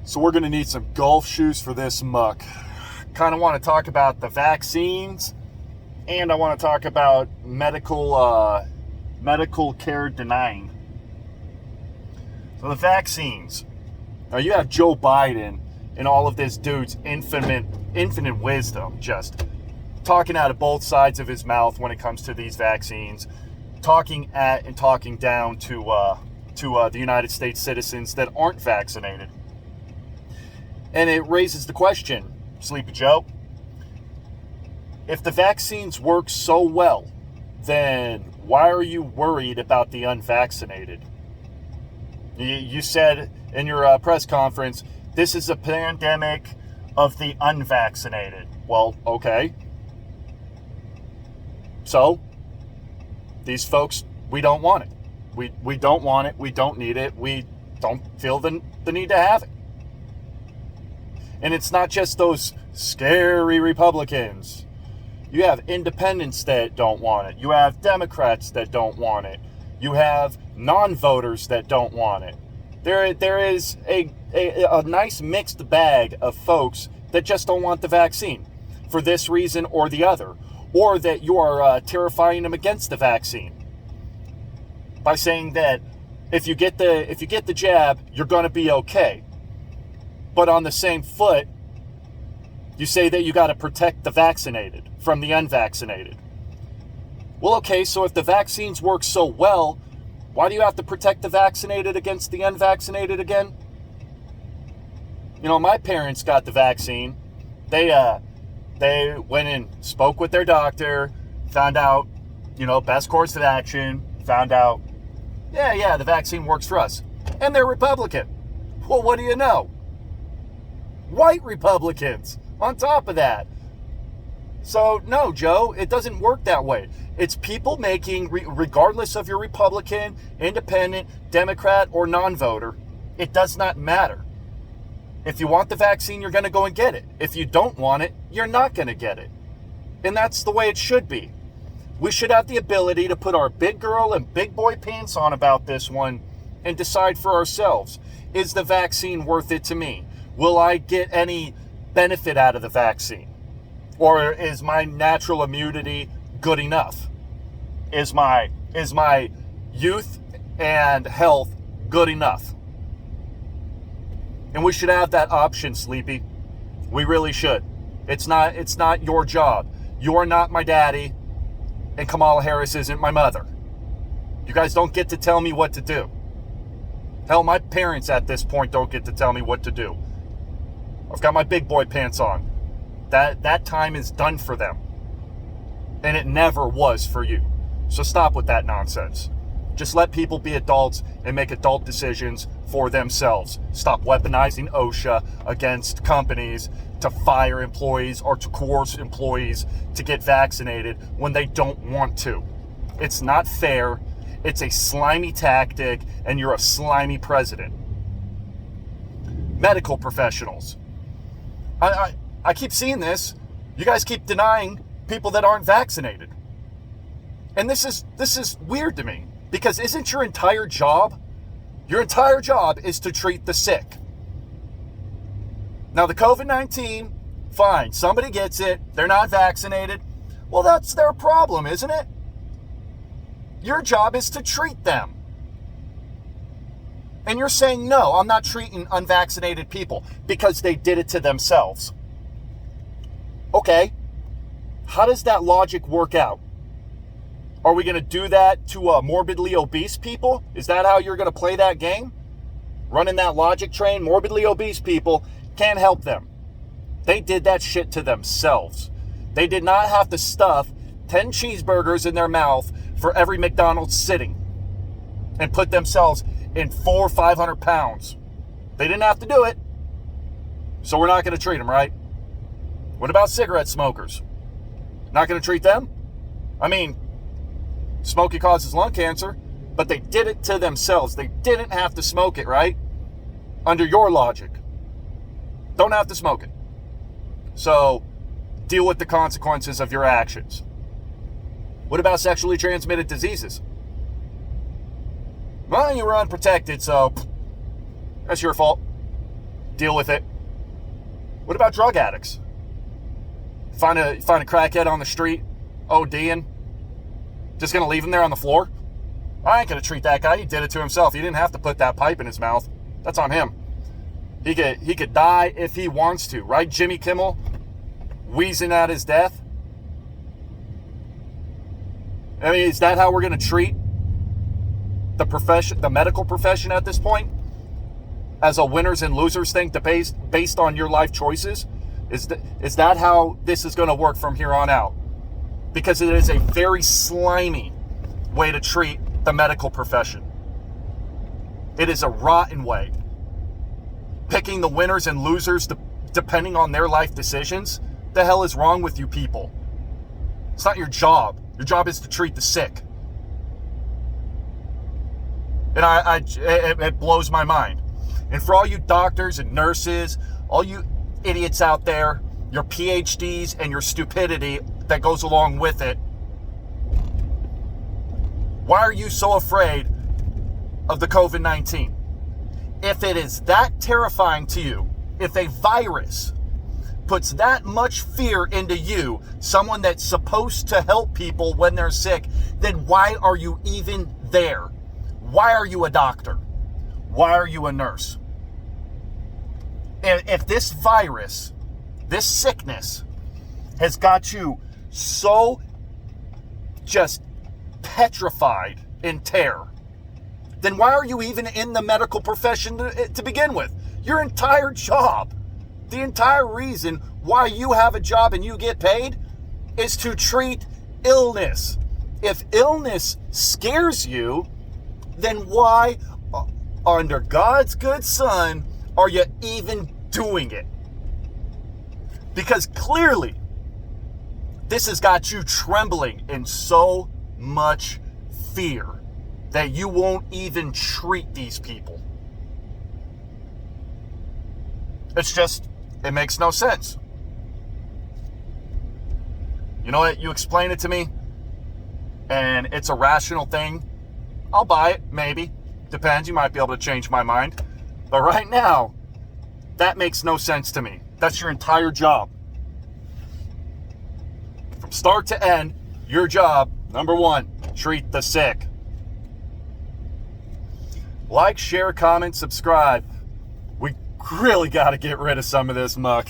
So we're going to need some golf shoes for this muck. Kind of want to talk about the vaccines, and I want to talk about medical care denying. So the vaccines. Now you have Joe Biden and all of this dude's infinite wisdom, just talking out of both sides of his mouth when it comes to these vaccines, talking at and talking down to the United States citizens that aren't vaccinated. And it raises the question, Sleepy Joe, if the vaccines work so well, then why are you worried about the unvaccinated? You said in your press conference, this is a pandemic of the unvaccinated. Well, okay. So, these folks, we don't want it. We don't want it. We don't need it. We don't feel the need to have it. And it's not just those scary Republicans. You have independents that don't want it. You have Democrats that don't want it. You have non-voters that don't want it. There is a nice mixed bag of folks that just don't want the vaccine for this reason or the other, or that you are terrifying them against the vaccine by saying that if you get the jab, you're going to be okay. But on the same foot, you say that you got to protect the vaccinated from the unvaccinated. Well, okay, so if the vaccines work so well, why do you have to protect the vaccinated against the unvaccinated again? You know, my parents got the vaccine. They went and spoke with their doctor, found out, best course of action, found out, yeah, the vaccine works for us. And they're Republican. Well, what do you know? White Republicans on top of that. So, no, Joe, it doesn't work that way. It's people making, regardless of your Republican, Independent, Democrat, or non-voter, it does not matter. If you want the vaccine, you're going to go and get it. If you don't want it, you're not going to get it. And that's the way it should be. We should have the ability to put our big girl and big boy pants on about this one and decide for ourselves, is the vaccine worth it to me? Will I get any benefit out of the vaccine? Or is my natural immunity good enough? Is my youth and health good enough? And we should have that option, Sleepy. We really should. It's not your job. You're not my daddy, and Kamala Harris isn't my mother. You guys don't get to tell me what to do. Hell, my parents at this point don't get to tell me what to do. I've got my big boy pants on. That time is done for them. And it never was for you. So stop with that nonsense. Just let people be adults and make adult decisions for themselves. Stop weaponizing OSHA against companies to fire employees or to coerce employees to get vaccinated when they don't want to. It's not fair. It's a slimy tactic, and you're a slimy president. Medical professionals. I keep seeing this. You guys keep denying people that aren't vaccinated. And this is weird to me, because isn't your entire job is to treat the sick? Now the COVID-19, fine, somebody gets it, they're not vaccinated. Well, that's their problem, isn't it? Your job is to treat them. And you're saying, no, I'm not treating unvaccinated people because they did it to themselves. Okay, how does that logic work out? Are we going to do that to morbidly obese people? Is that how you're going to play that game? Running that logic train, morbidly obese people, can't help them. They did that shit to themselves. They did not have to stuff 10 cheeseburgers in their mouth for every McDonald's sitting and put themselves in 400 or 500 pounds. They didn't have to do it. So we're not going to treat them, right? What about cigarette smokers? Not going to treat them? I mean, smoking causes lung cancer, but they did it to themselves. They didn't have to smoke it, right? Under your logic. Don't have to smoke it. So, deal with the consequences of your actions. What about sexually transmitted diseases? Well, you were unprotected, so that's your fault. Deal with it. What about drug addicts? Find a crackhead on the street, ODing, just gonna leave him there on the floor? I ain't gonna treat that guy. He did it to himself. He didn't have to put that pipe in his mouth. That's on him. He could die if he wants to, right? Jimmy Kimmel wheezing at his death. I mean, is that how we're gonna treat the profession, the medical profession at this point? As a winners and losers thing based on your life choices? Is that how this is going to work from here on out? Because it is a very slimy way to treat the medical profession. It is a rotten way. Picking the winners and losers depending on their life decisions. The hell is wrong with you people? It's not your job. Your job is to treat the sick. And it blows my mind. And for all you doctors and nurses, all you idiots out there, your PhDs and your stupidity that goes along with it, why are you so afraid of the COVID-19? If it is that terrifying to you, if a virus puts that much fear into you, someone that's supposed to help people when they're sick, then why are you even there? Why are you a doctor? Why are you a nurse? If this virus, this sickness, has got you so just petrified in terror, then why are you even in the medical profession to begin with? Your entire job, the entire reason why you have a job and you get paid is to treat illness. If illness scares you, then why, under God's good son, are you even doing it? Because clearly, this has got you trembling in so much fear that you won't even treat these people. It makes no sense. You know what? You explain it to me, and it's a rational thing. I'll buy it, maybe. Depends. You might be able to change my mind. But right now, that makes no sense to me. That's your entire job. From start to end, your job, number one, treat the sick. Like, share, comment, subscribe. We really got to get rid of some of this muck.